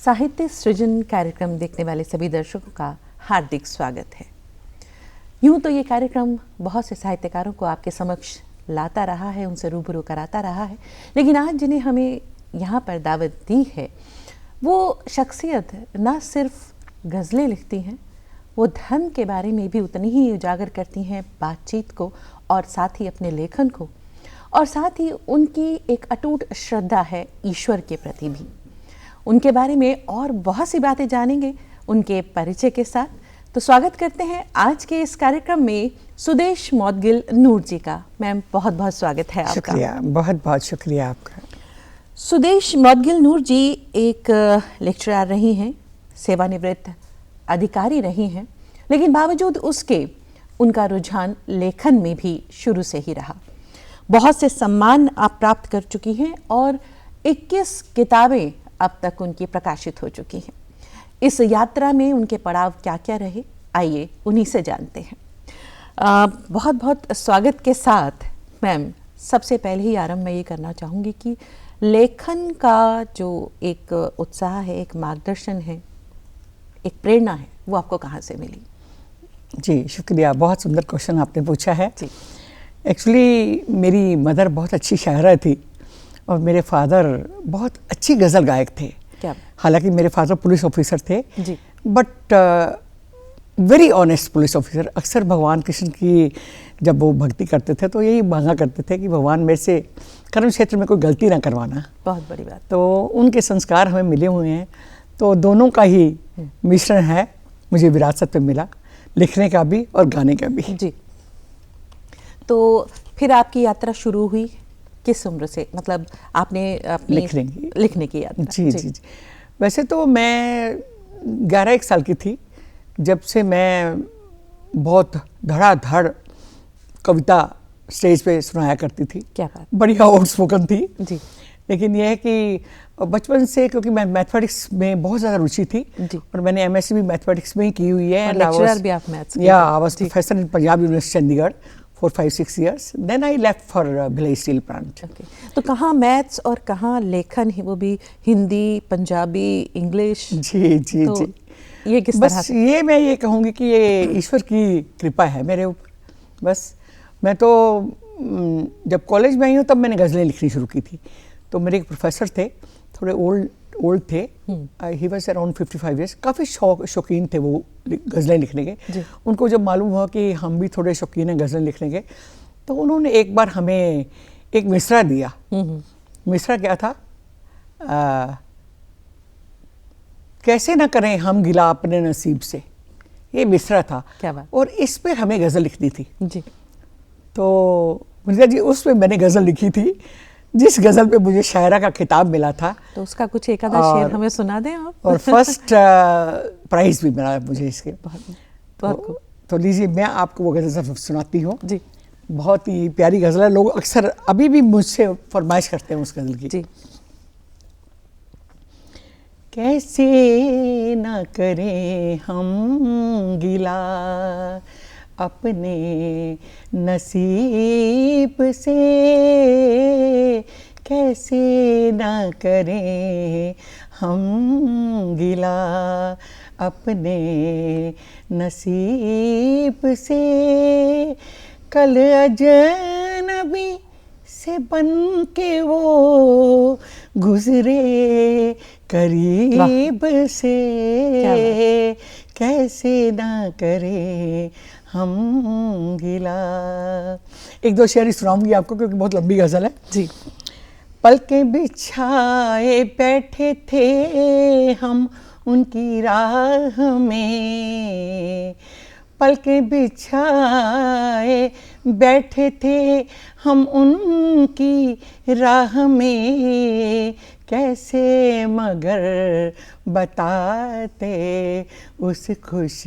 साहित्य सृजन कार्यक्रम देखने वाले सभी दर्शकों का हार्दिक स्वागत है। यूं तो ये कार्यक्रम बहुत से साहित्यकारों को आपके समक्ष लाता रहा है, उनसे रूबरू कराता रहा है, लेकिन आज जिन्हें हमें यहाँ पर दावत दी है वो शख्सियत न सिर्फ गज़लें लिखती हैं, वो धर्म के बारे में भी उतनी ही उजागर करती हैं बातचीत को और साथ ही अपने लेखन को, और साथ ही उनकी एक अटूट श्रद्धा है ईश्वर के प्रति भी। उनके बारे में और बहुत सी बातें जानेंगे उनके परिचय के साथ। तो स्वागत करते हैं आज के इस कार्यक्रम में सुदेश मौदगिल नूर जी का। मैम बहुत बहुत स्वागत है आपका। शुक्रिया, बहुत बहुत शुक्रिया आपका। सुदेश मौदगिल नूर जी एक लेक्चरर रही हैं, सेवानिवृत्त अधिकारी रही हैं, लेकिन बावजूद उसके उनका रुझान लेखन में भी शुरू से ही रहा। बहुत से सम्मान आप प्राप्त कर चुकी हैं और 21 किताबें अब तक उनकी प्रकाशित हो चुकी हैं। इस यात्रा में उनके पड़ाव क्या क्या रहे, आइए उन्हीं से जानते हैं। बहुत बहुत स्वागत के साथ मैम, सबसे पहले ही आरंभ मैं ये करना चाहूँगी कि लेखन का जो एक उत्साह है, एक मार्गदर्शन है, एक प्रेरणा है, वो आपको कहाँ से मिली? जी शुक्रिया, बहुत सुंदर क्वेश्चन आपने पूछा है। जी। एक्चुअली मेरी मदर बहुत अच्छी शायरा थी और मेरे फादर बहुत अच्छी गज़ल गायक थे। क्या? हालांकि मेरे फादर पुलिस ऑफिसर थे, जी। But very honest police officer. अक्सर भगवान कृष्ण की जब वो भक्ति करते थे तो यही मांगा करते थे कि भगवान मेरे से कर्म क्षेत्र में कोई गलती ना करवाना। बहुत बड़ी बात। तो उनके संस्कार हमें मिले हुए हैं, तो दोनों का ही मिश्रण है, मुझे विरासत में मिला, लिखने का भी और गाने का भी। जी। तो फिर आपकी यात्रा शुरू हुई किस उम्र से? मतलब आपने अपनी लिखने की यात्रा। जी। वैसे तो मैं 11-1 साल की थी जब से मैं बहुत धड़ाधड़ कविता स्टेज पे सुनाया करती थी। क्या बात। बढ़िया आउट स्पोकन थी जी। लेकिन यह है कि बचपन से, क्योंकि मैं मैथमेटिक्स में बहुत ज़्यादा रुचि थी और मैंने एमएससी भी मैथमेटिक्स में ही की हुई है। लेक्चरर भी आप मैथ्स के? या I was professor in Punjab university Chandigarh for 5-6 years. Then I left for Bhilai Steel Plant. Okay. तो कहाँ मैथ्स और कहाँ लेखन है, वो भी हिंदी, पंजाबी, इंग्लिश? जी। ये किस तरह से? ये मैं ये कहूँगी कि ये ईश्वर की कृपा है मेरे ऊपर। बस मैं तो जब कॉलेज में आई हूँ तब मैंने गज़लें लिखनी शुरू की थी। तो मेरे एक प्रोफेसर थे, थोड़े ओल्ड थे, ही वाज अराउंड 55 ईयर्स। काफ़ी शौकीन थे वो गज़लें लिखने के। उनको जब मालूम हुआ कि हम भी थोड़े शौकीन हैं गज़लें लिखने के, तो उन्होंने एक बार हमें एक मिसरा दिया। मिसरा क्या था? कैसे ना करें हम गिला अपने नसीब से, ये मिसरा था। क्या बात। और इस पर हमें गज़ल लिखनी थी। जी। तो मुझे जी उस पर मैंने गज़ल लिखी थी, जिस गज़ल पे मुझे शायरा का खिताब मिला था। तो उसका कुछ एक आधा शेर हमें सुना दें आप। और फर्स्ट प्राइज भी मिला मुझे इसके। तो लीजिए, मैं आपको वो गज़ल सुनाती हूँ। जी। बहुत ही प्यारी गज़ल है, लोग अक्सर अभी भी मुझसे फरमाइश करते हैं उस गज़ल की। जी। कैसे ना करें हम गिला अपने नसीब से, कैसे ना करें हम गिला अपने नसीब से, कल अजनबी से बन के वो गुजरे करीब से, कैसे ना करे हम गिला। 1-2 शेर सुनाऊंगी आपको क्योंकि बहुत लंबी गज़ल है। जी। पलकें बिछाए बैठे थे हम उनकी राह में, पलकें बिछाए बैठे थे हम उनकी राह में, कैसे मगर बताते उस खुश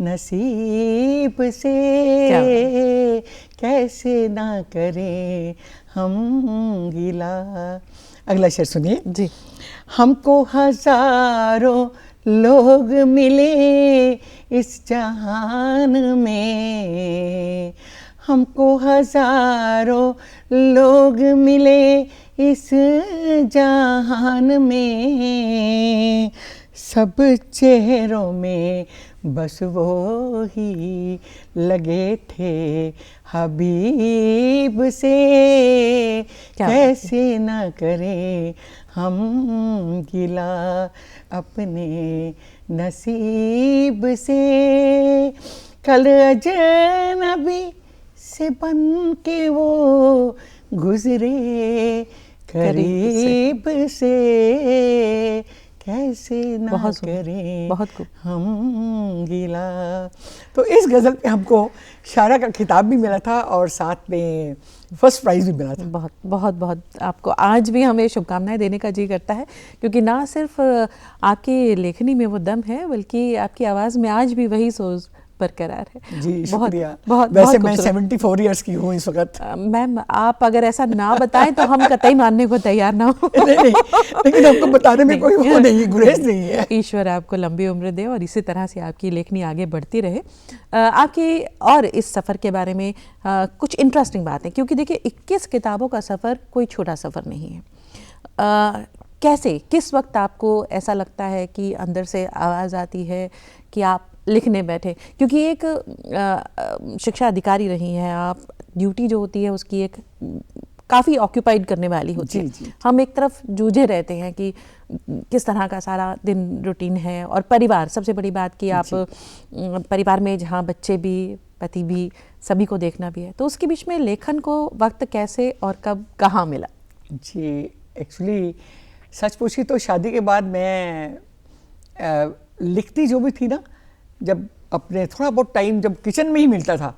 नसीब से, कैसे ना करें हम गिला। अगला शेर सुनिए। जी। हमको हजारों लोग मिले इस जहान में, हमको हजारों लोग मिले इस जहान में, सब चेहरों में बस वो ही लगे थे हबीब से, कैसे न करें हम गिला अपने नसीब से, कल अजनबी से बन के वो गुजरे करीब से, कैसे ना करें बहुत हम गिला। तो इस गज़ल पे हमको शायरा का खिताब भी मिला था और साथ में फर्स्ट प्राइज़ भी मिला था। बहुत बहुत बहुत आपको आज भी हमें शुभकामनाएं देने का जी करता है, क्योंकि ना सिर्फ आपकी लेखनी में वो दम है, बल्कि आपकी आवाज़ में आज भी वही सोच बरकरार है। जी शुक्रिया। बहुत वैसे मैं 74 इयर्स की हूँ इस वक्त। मैम आप अगर ऐसा ना बताएं तो हम कतई मानने को तैयार ना हो। नहीं, लेकिन आपको बताने में कोई वो नहीं, गुरेज नहीं है। ईश्वर आपको लंबी उम्र दे और इसी तरह से आपकी लेखनी आगे बढ़ती रहे। आपकी और इस सफ़र के बारे में कुछ इंटरेस्टिंग बातें, क्योंकि देखिए 21 किताबों का सफ़र कोई छोटा सफ़र नहीं है। कैसे, किस वक्त आपको ऐसा लगता है कि अंदर से आवाज़ आती है कि आप लिखने बैठे, क्योंकि एक शिक्षा अधिकारी रही हैं आप, ड्यूटी जो होती है उसकी एक काफ़ी ऑक्यूपाइड करने वाली होती है। जी। हम एक तरफ जूझे रहते हैं कि किस तरह का सारा दिन रूटीन है, और परिवार, सबसे बड़ी बात कि आप परिवार में जहाँ बच्चे भी, पति भी, सभी को देखना भी है, तो उसके बीच में लेखन को वक्त कैसे और कब कहाँ मिला? जी एक्चुअली सच पूछी तो शादी के बाद मैं लिखती जो भी थी ना, जब अपने थोड़ा बहुत टाइम जब किचन में ही मिलता था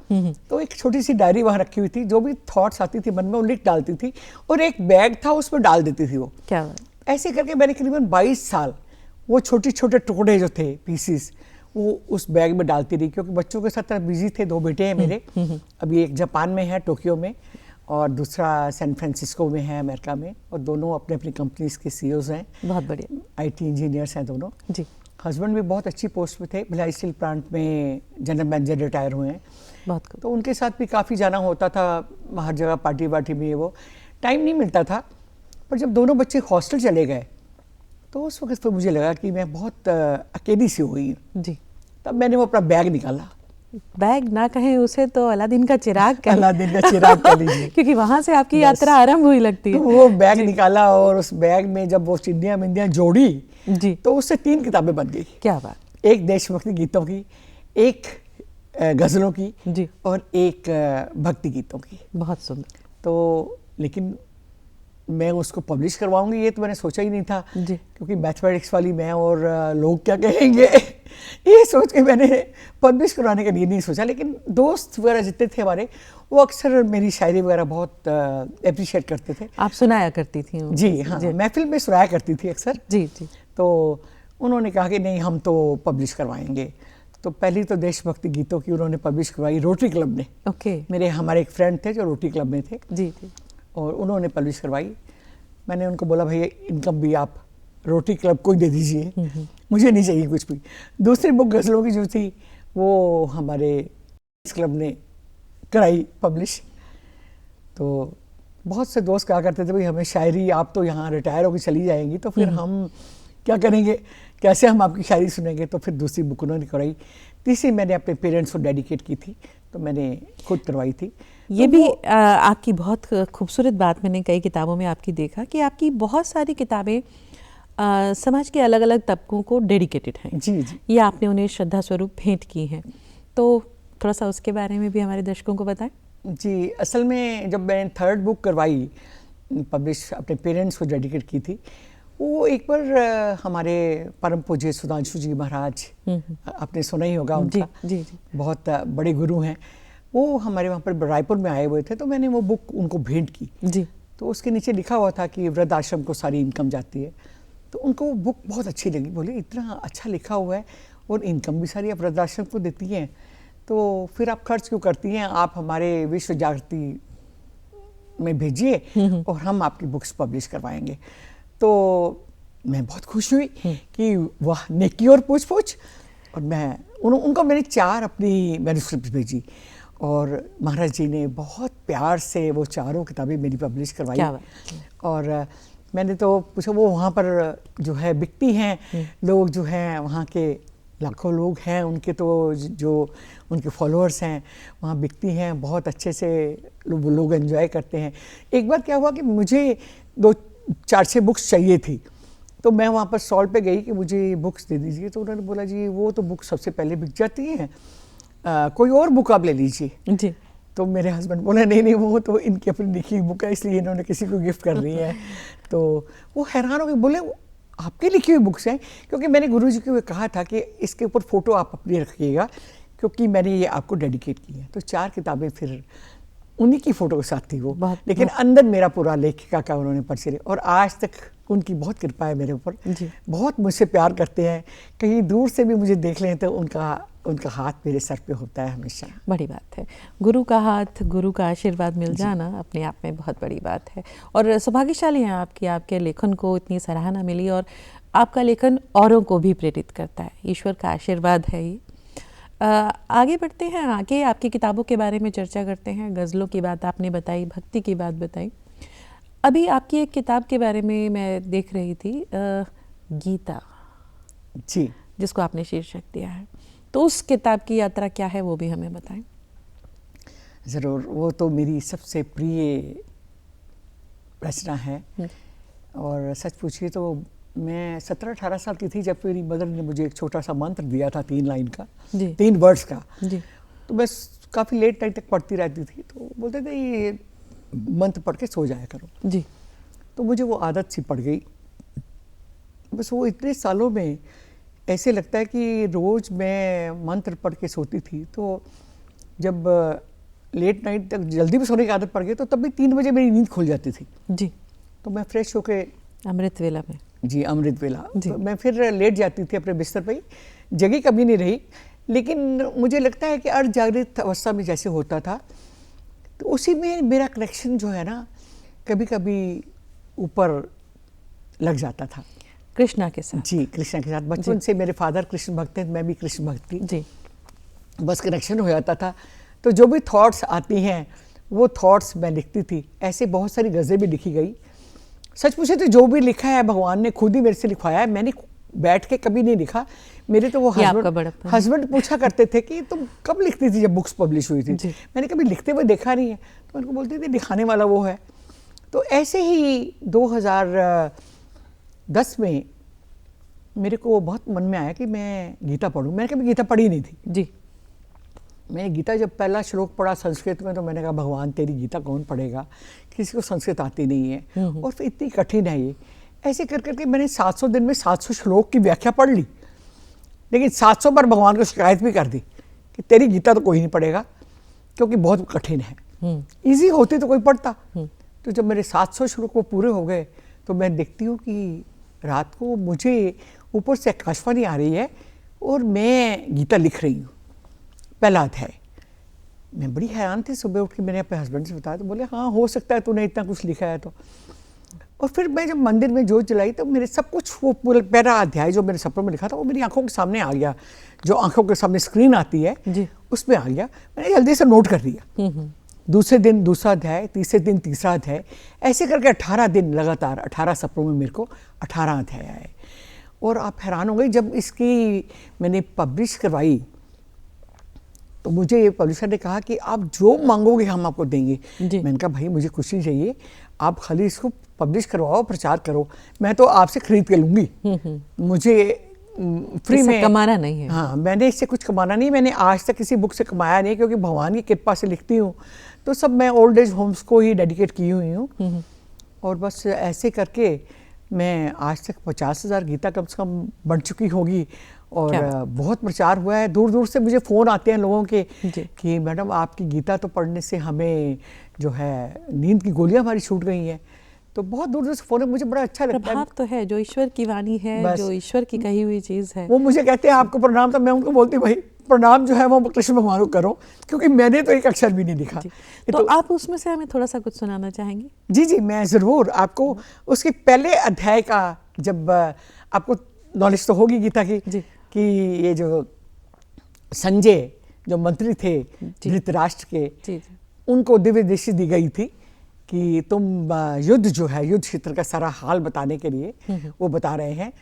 तो एक छोटी सी डायरी वहाँ रखी हुई थी, जो भी थॉट्स आती थी मन में वो लिख डालती थी, और एक बैग था उसमें डाल देती थी वो। क्या बात? ऐसे करके मैंने करीबन 22 साल वो छोटे छोटे टुकड़े जो थे, पीसीस, वो उस बैग में डालती रही, क्योंकि बच्चों के साथ बिजी थे। 2 बेटे हैं मेरे, अभी एक जापान में है, टोक्यो में, और दूसरा सैन फ्रांसिस्को में है, अमेरिका में, और दोनों अपने अपनी कंपनीज के सीईओज हैं। बहुत बढ़िया। IT इंजीनियर्स हैं दोनों जी। हस्बैंड भी बहुत अच्छी पोस्ट पे थे, भिलाई स्टील प्लांट में जनरल मैनेजर रिटायर हुए हैं। बहुत तो उनके साथ भी काफ़ी जाना होता था, हर जगह पार्टी वार्टी में, वो टाइम नहीं मिलता था। पर जब दोनों बच्चे हॉस्टल चले गए तो उस वक्त तो मुझे लगा कि मैं बहुत अकेली सी हुई हूँ। जी। तब मैंने वो अपना बैग निकाला। बैग ना कहें उसे तो अलादीन का चिराग कहें। अलादीन का चिराग कह लीजिए। क्योंकि वहाँ से आपकी यात्रा आरंभ हुई लगती है। तो वो बैग निकाला, और उस बैग में जब वो चिंदियाँ मिंदियाँ जोड़ी जी, तो उससे 3 किताबें बन गई। क्या बात। एक देशभक्ति गीतों की, एक गज़लों की जी, और एक भक्ति गीतों की। बहुत सुंदर। तो लेकिन मैं उसको पब्लिश करवाऊंगी ये तो मैंने सोचा ही नहीं था जी। क्योंकि मैथमेटिक्स वाली मैं और लोग क्या कहेंगे ये सोच के मैंने पब्लिश करवाने के लिए नहीं सोचा। लेकिन दोस्त वगैरह जितने थे हमारे वो अक्सर मेरी शायरी वगैरह बहुत अप्रिशिएट करते थे। आप सुनाया करती थी? जी हाँ, महफिल में सुनाया करती थी अक्सर। जी जी। तो उन्होंने कहा कि नहीं हम तो पब्लिश करवाएंगे। तो पहली तो देशभक्ति गीतों की उन्होंने पब्लिश करवाई रोटरी क्लब ने। ओके। मेरे हमारे एक फ्रेंड थे जो रोटरी क्लब में थे। जी जी। और उन्होंने पब्लिश करवाई। मैंने उनको बोला भैया इनकम भी आप रोटरी क्लब को ही दे दीजिए, मुझे नहीं चाहिए कुछ भी। दूसरी बुक गज़लों की जो थी वो हमारे इस क्लब ने कराई पब्लिश। तो बहुत से दोस्त कहा करते थे भाई हमें शायरी, आप तो यहाँ रिटायर होकर चली जाएंगी तो फिर हम क्या करेंगे, कैसे हम आपकी शायरी सुनेंगे। तो फिर दूसरी बुक उन्होंने कराई। तीसरी मैंने अपने पेरेंट्स को डेडिकेट की थी, तो मैंने खुद करवाई थी। ये भी आपकी बहुत खूबसूरत बात मैंने कई किताबों में आपकी देखा कि आपकी बहुत सारी किताबें समाज के अलग अलग तबकों को डेडिकेटेड हैं। जी जी। ये आपने उन्हें श्रद्धा स्वरूप भेंट की हैं, तो थोड़ा सा उसके बारे में भी हमारे दर्शकों को बताएं। जी, असल में जब मैंने 3rd बुक करवाई पब्लिश अपने पेरेंट्स को डेडिकेट की थी, वो एक बार हमारे परम पूज्य सुधांशु जी महाराज, आपने सुना ही होगा उनका। जी जी। बहुत बड़े गुरु हैं। वो हमारे वहाँ पर रायपुर में आए हुए थे, तो मैंने वो बुक उनको भेंट की। जी। तो उसके नीचे लिखा हुआ था कि वृद्ध आश्रम को सारी इनकम जाती है। तो उनको वो बुक बहुत अच्छी लगी, बोले इतना अच्छा लिखा हुआ है और इनकम भी सारी आप वृद्ध आश्रम को देती हैं, तो फिर आप खर्च क्यों करती हैं, आप हमारे विश्व जागृति में भेजिए और हम आपकी बुक्स पब्लिश करवाएंगे। तो मैं बहुत खुश हुई कि वाह नेकी और पूछ पूछ। और मैं उनको मैंने 4 अपनी मैन्युस्क्रिप्ट भेजी और महाराज जी ने बहुत प्यार से वो चारों किताबें मेरी पब्लिश करवाई। क्या बात। और मैंने तो पूछा, वो वहाँ पर जो है बिकती हैं, लोग जो हैं वहाँ के लाखों लोग हैं, उनके तो जो उनके फॉलोअर्स हैं वहाँ बिकती हैं, बहुत अच्छे से लोग एंजॉय करते हैं। एक बार क्या हुआ कि मुझे 2-4-6 बुक्स चाहिए थी, तो मैं वहाँ पर स्टॉल पे गई कि मुझे बुक्स दे दीजिए। तो उन्होंने बोला जी वो तो बुक सबसे पहले बिक जाती हैं, कोई और बुक आप ले लीजिए जी। तो मेरे हस्बैंड बोले नहीं वो तो इनकी अपनी लिखी बुक है, इसलिए इन्होंने किसी को गिफ्ट कर दी है। तो वो हैरान हो गए, बोले आपकी लिखी हुई बुक्स हैं? क्योंकि मैंने गुरुजी को कहा था कि इसके ऊपर फ़ोटो आप अपनी रखिएगा, क्योंकि मैंने ये आपको डेडिकेट की है। तो 4 किताबें फिर उन्हीं की फ़ोटो के साथ थी वो, लेकिन अंदर मेरा पूरा लेखिका का उन्होंने परिचय, और आज तक उनकी बहुत कृपा है मेरे ऊपर। बहुत मुझसे प्यार करते हैं, कहीं दूर से भी मुझे देख लें तो उनका हाथ मेरे सर पे होता है हमेशा। बड़ी बात है, गुरु का हाथ, गुरु का आशीर्वाद मिल जाना अपने आप में बहुत बड़ी बात है। और सौभाग्यशाली हैं आपके लेखन को इतनी सराहना मिली, और आपका लेखन औरों को भी प्रेरित करता है, ईश्वर का आशीर्वाद है ये। आगे बढ़ते हैं, आगे आपकी किताबों के बारे में चर्चा करते हैं। गज़लों की बात आपने बताई, भक्ति की बात बताई। अभी आपकी एक किताब के बारे में मैं देख रही थी, गीता जी, जिसको आपने शीर्षक दिया है, तो उस किताब की यात्रा क्या है वो भी हमें बताएं। ज़रूर, वो तो मेरी सबसे प्रिय रचना है। और सच पूछिए तो मैं 17-18 साल की थी जब मेरी मदर ने मुझे एक छोटा सा मंत्र दिया था 3 लाइन का, 3 वर्ड्स का। तो मैं काफ़ी लेट नाइट तक पढ़ती रहती थी, तो बोलते थे ये मंत्र पढ़ के सो जाया करो जी। तो मुझे वो आदत सी पड़ गई। बस वो इतने सालों में ऐसे लगता है कि रोज़ मैं मंत्र पढ़ के सोती थी, तो जब लेट नाइट तक जल्दी भी सोने की आदत पड़ गई तो तब भी 3 बजे मेरी नींद खुल जाती थी जी। तो मैं फ्रेश होके अमृत वेला में जी, अमृत वेला, तो मैं फिर लेट जाती थी अपने बिस्तर पे, जगह कभी नहीं रही। लेकिन मुझे लगता है कि अर्धजागृत अवस्था में जैसे होता था, तो उसी में मेरा कनेक्शन जो है ना कभी कभी ऊपर लग जाता था कृष्णा के साथ। जी, कृष्णा के साथ। बचपन से मेरे फादर कृष्ण भक्त हैं, मैं भी कृष्ण भक्त थी जी। बस कनेक्शन हो जाता था। तो जो भी थॉट्स आती हैं वो थॉट्स मैं लिखती थी। ऐसे बहुत सारी गज़लें भी लिखी गई। सच पूछे तो जो भी लिखा है भगवान ने खुद ही मेरे से लिखवाया है, मैंने बैठ के कभी नहीं लिखा। मेरे तो वो हस्बैंड पूछा करते थे कि तुम कब लिखती थी जब बुक्स पब्लिश हुई थी? मैंने कभी लिखते हुए देखा नहीं है। तो उनको बोलती थी लिखाने वाला वो है। तो ऐसे ही 2010 में मेरे को बहुत मन में आया कि मैं गीता पढ़ूं। मैंने कभी गीता पढ़ी नहीं थी जी। मैंने गीता जब पहला श्लोक पढ़ा संस्कृत में, तो मैंने कहा भगवान तेरी गीता कौन पढ़ेगा, किसी को संस्कृत आती नहीं है और फिर इतनी कठिन है ये। ऐसे कर करके मैंने 700 दिन में 700 श्लोक की व्याख्या पढ़ ली, लेकिन 700 बार भगवान को शिकायत भी कर दी कि तेरी गीता तो कोई नहीं पढ़ेगा क्योंकि बहुत कठिन है। ईजी होती तो कोई पढ़ता। तो जब मेरे 700 श्लोक वो पूरे हो गए तो मैं देखती हूँ कि रात को मुझे ऊपर से आकाशवाणी आ रही है और मैं गीता लिख रही हूँ, पहला अध्याय। मैं बड़ी हैरान थी। सुबह उठ के मैंने अपने हस्बैंड से बताया, तो बोले हाँ हो सकता है तूने इतना कुछ लिखा है तो। और फिर मैं जब मंदिर में जोत जलाई तो मेरे सब कुछ वो पूरा पहला अध्याय जो मेरे सपनों में लिखा था वो मेरी आंखों के सामने आ गया। जो आंखों के सामने स्क्रीन आती है उसमें आ गया। मैंने जल्दी से नोट कर लिया। दूसरे दिन दूसरा अध्याय, तीसरे दिन तीसरा अध्याय, ऐसे करके 18 दिन लगातार 18 सपनों में मेरे को 18 अध्याय आए। और आप हैरान हो गए जब इसकी मैंने पब्लिश करवाई तो मुझे ये पब्लिशर ने कहा कि आप जो मांगोगे हम आपको देंगे। मैंने कहा भाई मुझे कुछ नहीं चाहिए, आप खाली इसको पब्लिश करवाओ, प्रचार करो, मैं तो आपसे खरीद के लूँगी, मुझे फ्री में कमाना नहीं है। हाँ, मैंने इससे कुछ कमाना नहीं। मैंने आज तक किसी बुक से कमाया नहीं, क्योंकि भगवान की कृपा से लिखती हूँ तो सब मैं ओल्ड एज होम्स को ही डेडिकेट की हुई हूँ। और बस ऐसे करके मैं आज तक 50,000 गीता कम से कम बढ़ चुकी होगी। और बहुत प्रचार हुआ है। दूर दूर से मुझे फ़ोन आते हैं लोगों के कि मैडम आपकी गीता तो पढ़ने से हमें जो है नींद की गोलियां हमारी छूट गई हैं। तो बहुत दूर दूर से फ़ोन है, मुझे बड़ा अच्छा लगता है। प्रभाव तो है, जो ईश्वर की वाणी है, जो ईश्वर की कही हुई चीज़ है। वो मुझे कहते हैं आपको प्रणाम, तो मैं उनको बोलती हूँ भाई प्रणाम जो है वो कृष्ण भगवान को करो, क्योंकि मैंने तो एक अक्षर भी नहीं लिखा। तो आप उसमें से हमें थोड़ा सा कुछ सुनाना चाहेंगे? जी जी, मैं ज़रूर आपको उसके पहले अध्याय का, जब आपको नॉलेज तो होगी गीता की कि ये जो संजय जो मंत्री थे धृतराष्ट्र के, जी, उनको दिव्य दृष्टि दी गई थी कि तुम युद्ध जो है, युद्ध क्षेत्र का सारा हाल बताने के लिए वो बता रहे हैं।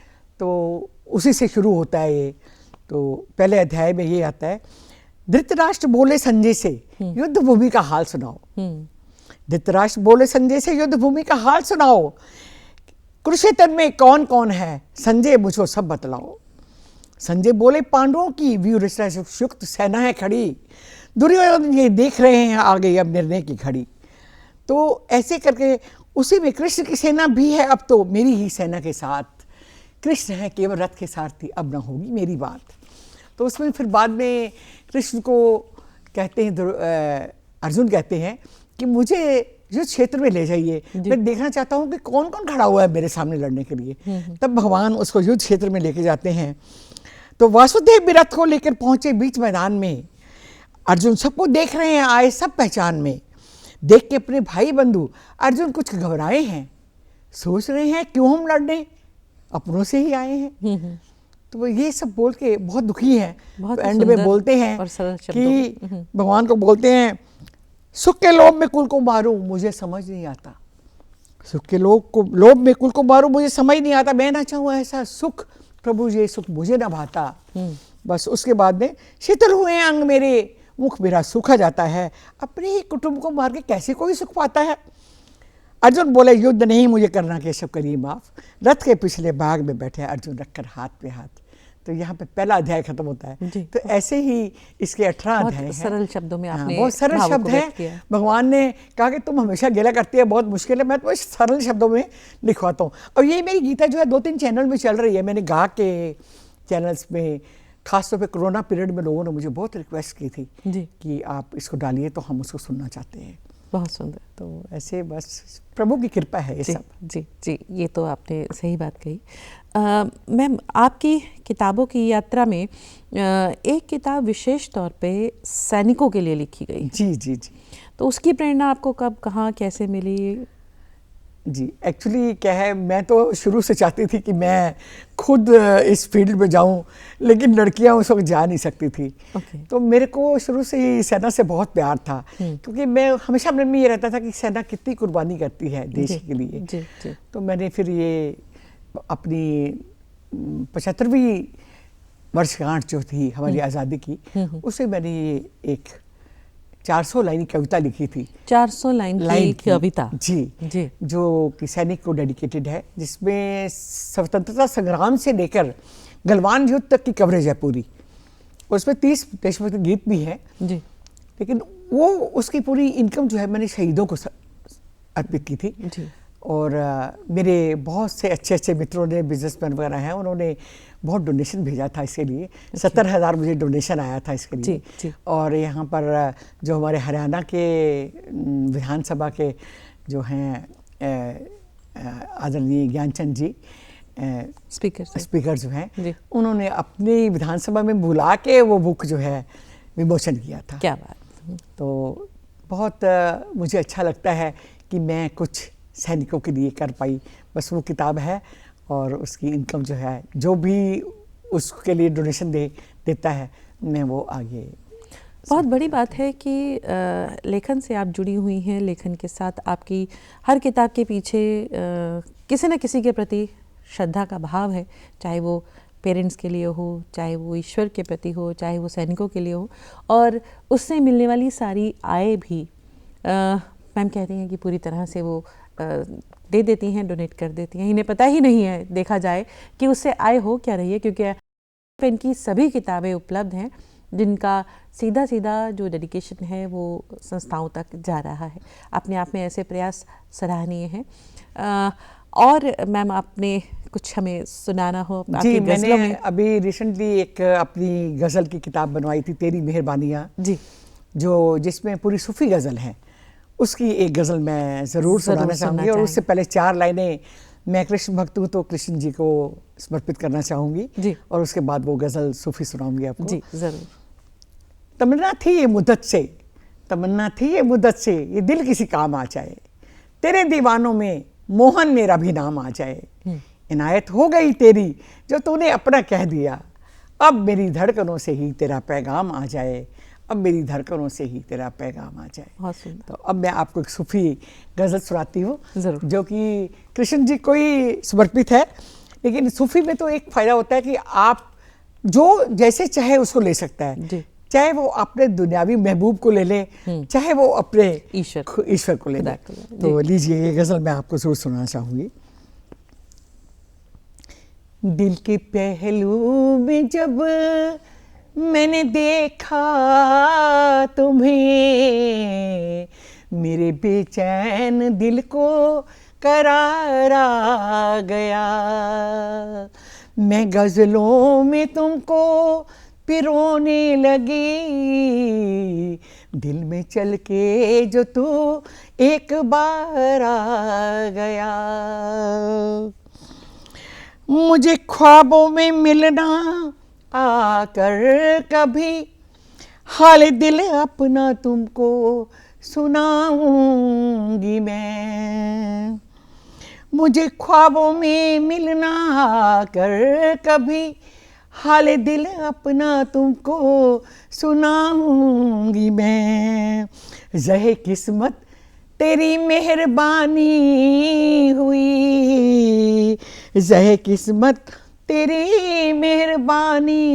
तो उसी से शुरू होता है ये। तो पहले अध्याय में ये आता है, धृतराष्ट्र बोले संजय से युद्ध भूमि का हाल सुनाओ। धृतराष्ट्र बोले संजय से युद्ध भूमि का हाल सुनाओ, कुरुक्षेत्र में कौन कौन है, संजय मुझको सब बतलाओ। संजय बोले पांडवों की व्यूहरचना युक्त सेना है खड़ी, दुर्योधन ये देख रहे हैं आगे अब निर्णय की घड़ी। तो ऐसे करके उसी में कृष्ण की सेना भी है, अब तो मेरी ही सेना के साथ, कृष्ण है केवल रथ के सारथी, अब ना होगी मेरी बात। तो उसमें फिर बाद में कृष्ण को कहते हैं, अर्जुन कहते हैं कि मुझे युद्ध क्षेत्र में ले जाइए, मैं देखना चाहता हूँ कि कौन कौन खड़ा हुआ है मेरे सामने लड़ने के लिए। तब भगवान उसको युद्ध क्षेत्र में लेके जाते हैं। तो वासुदेव भी रथ को लेकर पहुंचे बीच मैदान में, अर्जुन सबको देख रहे हैं आए सब पहचान में। देख के अपने भाई बंधु अर्जुन कुछ घबराए हैं, सोच रहे हैं क्यों हम लड़ने, अपनों से ही आए हैं। तो वो ये सब बोल के बहुत दुखी हैं। तो एंड में बोलते हैं कि भगवान को बोलते हैं, सुख के लोभ में कुल को मारूं मुझे समझ नहीं आता, सुख के लोभ में कुल को मारूं मुझे समझ नहीं आता, मैं ना चाहूँ ऐसा सुख, प्रभु ये सुख मुझे ना भाता। बस उसके बाद में शीतल हुए अंग मेरे, मुख मेरा सूखा जाता है, अपने ही कुटुंब को मार के कैसे कोई सुख पाता है। अर्जुन बोले युद्ध नहीं मुझे करना, केशव करिए माफ। रथ के पिछले भाग में बैठे अर्जुन रखकर हाथ पे हाथ। तो यहाँ पे पहला अध्याय खत्म होता है। तो ऐसे ही इसके 18 अध्याय हैं। सरल शब्दों में आपने बहुत सरल शब्द है। भगवान ने कहा कि तुम हमेशा गिला करती है, बहुत मुश्किल है, मैं तो सरल शब्दों में लिखवाता हूँ। और ये मेरी गीता जो है 2-3 चैनल में चल रही है। मैंने गा के चैनल्स में, खासतौर पे कोरोना पीरियड में लोगों ने मुझे बहुत रिक्वेस्ट की थी कि आप इसको डालिए, तो हम उसको सुनना चाहते हैं। बहुत सुंदर। तो ऐसे बस प्रभु की कृपा है ये सब। जी जी, ये तो आपने सही बात कही। मैम, आपकी किताबों की यात्रा में एक किताब विशेष तौर पे सैनिकों के लिए लिखी गई। जी जी जी। तो उसकी प्रेरणा आपको कब, कहाँ, कैसे मिली? जी, एक्चुअली क्या है, मैं तो शुरू से चाहती थी कि मैं खुद इस फील्ड में जाऊं, लेकिन लड़कियां उस वक्त जा नहीं सकती थी। तो मेरे को शुरू से ही सेना से बहुत प्यार था, क्योंकि मैं हमेशा मन में ये रहता था कि सेना कितनी कुर्बानी करती है देश के लिए। तो मैंने फिर ये अपनी 75वीं वर्षगांठ जो थी हमारी आज़ादी की, उसे मैंने ये एक 400 लाइन कविता लिखी थी। 400 लाइन की कविता? जी, जो कि सैनिक को डेडिकेटेड है, जिसमें स्वतंत्रता संग्राम से लेकर गलवान युद्ध तक की कवरेज है पूरी। उसमें 30 देशभक्ति गीत भी हैं जी। लेकिन वो उसकी पूरी इनकम जो है मैंने शहीदों को अर्पित की थी जी। और मेरे बहुत से अच्छे अच्छे मित्रों ने, बिजनेसमैन वगैरह हैं, उन्होंने बहुत डोनेशन भेजा था इसके लिए। 70,000 मुझे डोनेशन आया था इसके लिए जी। और यहाँ पर जो हमारे हरियाणा के विधानसभा के जो हैं आदरणीय ज्ञानचंद जी स्पीकर जो हैं, उन्होंने अपनी विधानसभा में बुला के वो बुक जो है विमोचन किया था। क्या बात। तो बहुत मुझे अच्छा लगता है कि मैं कुछ सैनिकों के लिए कर पाई। बस वो किताब है, और उसकी इनकम जो है, जो भी उसके लिए डोनेशन देता है, मैं वो आगे। बहुत बड़ी बात है कि लेखन से आप जुड़ी हुई हैं। लेखन के साथ आपकी हर किताब के पीछे किसी न किसी के प्रति श्रद्धा का भाव है, चाहे वो पेरेंट्स के लिए हो, चाहे वो ईश्वर के प्रति हो, चाहे वो सैनिकों के लिए हो। और उससे मिलने वाली सारी आय भी मैम कहती हैं कि पूरी तरह से वो दे देती हैं, डोनेट कर देती हैं। इन्हें पता ही नहीं है, देखा जाए, कि उससे आय हो क्या रही है, क्योंकि इनकी सभी किताबें उपलब्ध हैं जिनका सीधा सीधा जो डेडिकेशन है वो संस्थाओं तक जा रहा है। अपने आप में ऐसे प्रयास सराहनीय हैं। और मैम, आपने कुछ हमें सुनाना हो आपकी गज़लों में? अभी रिसेंटली एक अपनी गज़ल की किताब बनवाई थी, तेरी मेहरबानियाँ जी, जो जिसमें पूरी सूफी गज़ल है। उसकी एक गज़ल मैं ज़रूर सुनाना चाहूँगी, और उससे पहले 4 लाइनें मैं कृष्ण भक्त हूँ तो कृष्ण जी को समर्पित करना चाहूँगी जी। और उसके बाद वो गज़ल सूफी सुनाऊँगी आपको जी। ज़रूर। तमन्ना थी ये मुद्दत से, तमन्ना थी ये मुद्दत से, ये दिल किसी काम आ जाए, तेरे दीवानों में मोहन मेरा भी नाम आ जाए। इनायत हो गई तेरी जो तूने अपना कह दिया, अब मेरी धड़कनों से ही तेरा पैगाम आ जाए। अब मेरी धड़कनों से ही तेरा पैगाम आ जाए। बहुत सुंदर। तो अब मैं आपको एक सूफी गज़ल सुनाती हूँ, जरूर। जो कि कृष्ण जी को ही समर्पित है। लेकिन सूफी में तो एक फ़ायदा होता है कि आप जो जैसे चाहे उसको ले सकता है जी। चाहे वो अपने दुनियावी महबूब को ले ले, चाहे वो अपने ईश्वर को ले ले। तो लीजिए ये गज़ल मैं आपको ज़रूर सुनाना चाहूँगी। दिल के पहलू में जब मैंने देखा तुम्हें, मेरे बेचैन दिल को करार आ गया। मैं गज़लों में तुमको पिरोने लगी, दिल में चल के जो तू एक बार आ गया। मुझे ख्वाबों में मिलना आकर कभी, हाल दिल अपना तुमको सुनाऊंगी मैं। मुझे ख्वाबों में मिलना आकर कभी, हाल दिल अपना तुमको सुनाऊंगी मैं। ज़हे किस्मत तेरी मेहरबानी हुई, ज़हे किस्मत तेरी मेहरबानी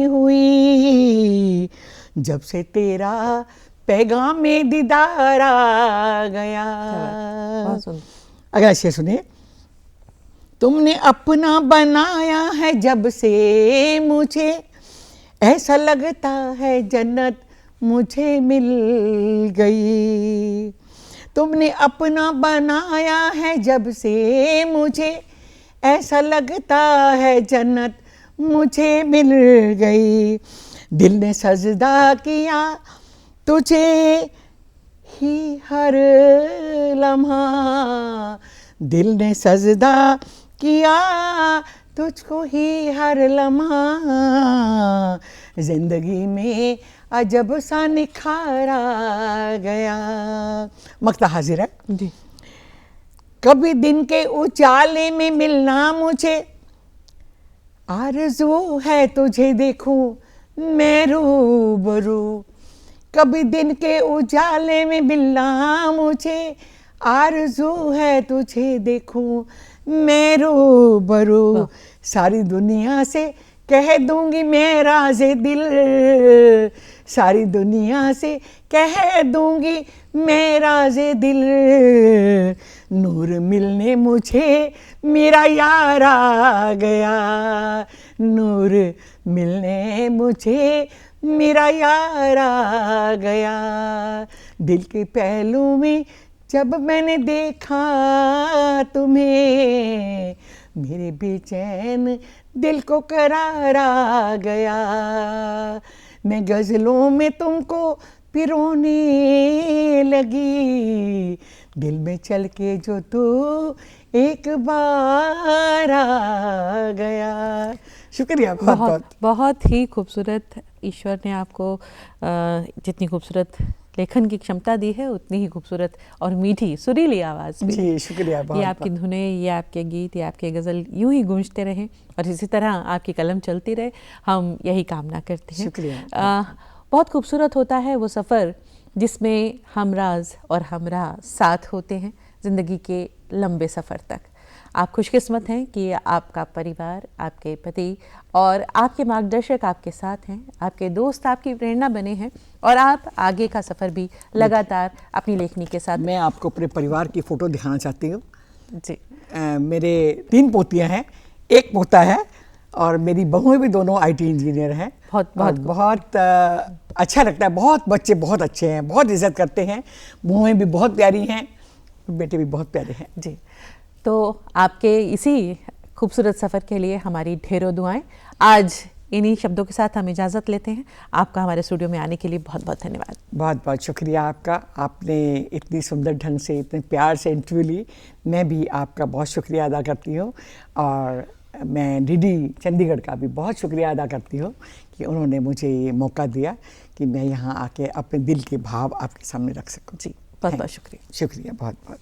हुई, जब से तेरा पैगाम में दीदार आ गया। अगर शेर सुनिए। तुमने अपना बनाया है जब से मुझे, ऐसा लगता है जन्नत मुझे मिल गई। तुमने अपना बनाया है जब से मुझे, ऐसा लगता है जन्नत मुझे मिल गई। दिल ने सजदा किया तुझे ही हर लम्हा, दिल ने सजदा किया तुझको ही हर लम्हा। जिंदगी में अजब सा निखार आ गया। मक्ता हाजिर है जी। कभी दिन के उजाले में मिलना मुझे, आरज़ू है तुझे देखूं मैं रूबरू। कभी दिन के उजाले में मिलना मुझे, आरज़ू है तुझे देखूं मैं रूबरू। सारी दुनिया से कह दूंगी मैं राज़े दिल, सारी दुनिया से कह दूंगी मैं राज़े दिल। नूर मिलने मुझे मेरा यार आ गया, नूर मिलने मुझे मेरा यार आ गया। दिल के पहलू में जब मैंने देखा तुम्हें, मेरे बेचैन दिल को करार आ गया। मैं गज़लों में तुमको पिरोने लगी, दिल में चल के जो तू एक बार आ गया। शुक्रिया बहुत बहुत। बहुत ही खूबसूरत। ईश्वर ने आपको जितनी खूबसूरत लेखन की क्षमता दी है, उतनी ही खूबसूरत और मीठी सुरीली आवाज़ भी। जी शुक्रिया बहुत। ये आपकी धुनें, ये आपके गीत, ये आपके गज़ल यूं ही गूंजते रहें और इसी तरह आपकी कलम चलती रहे, हम यही कामना करते हैं। शुक्रिया। बहुत खूबसूरत होता है वो सफ़र जिसमें हमराज और हमरा साथ होते हैं ज़िंदगी के लंबे सफ़र तक। आप खुशकिस्मत हैं कि आपका परिवार, आपके पति और आपके मार्गदर्शक आपके साथ हैं, आपके दोस्त आपकी प्रेरणा बने हैं और आप आगे का सफ़र भी लगातार अपनी लेखनी के साथ। मैं आपको अपने परिवार की फ़ोटो दिखाना चाहती हूँ। जी। मेरे 3 पोतियाँ हैं, 1 पोता है और मेरी बहुएं भी दोनों आईटी इंजीनियर हैं। बहुत अच्छा लगता है। बहुत बच्चे बहुत अच्छे हैं, बहुत इज़्ज़त करते हैं। बहुएं भी बहुत प्यारी हैं, बेटे भी बहुत प्यारे हैं। जी। तो आपके इसी खूबसूरत सफ़र के लिए हमारी ढेरों दुआएं। आज इन्हीं शब्दों के साथ हम इजाज़त लेते हैं। आपका हमारे स्टूडियो में आने के लिए बहुत बहुत धन्यवाद। बहुत बहुत शुक्रिया आपका। आपने इतनी सुंदर ढंग से, इतने प्यार से इंटरव्यू ली। मैं भी आपका बहुत शुक्रिया अदा करती हूँ और मैं डीडी चंडीगढ़ का भी बहुत शुक्रिया अदा करती हूँ कि उन्होंने मुझे ये मौका दिया कि मैं यहाँ आके अपने दिल के भाव आपके सामने रख सकूँ। जी, बहुत बहुत शुक्रिया। शुक्रिया बहुत बहुत।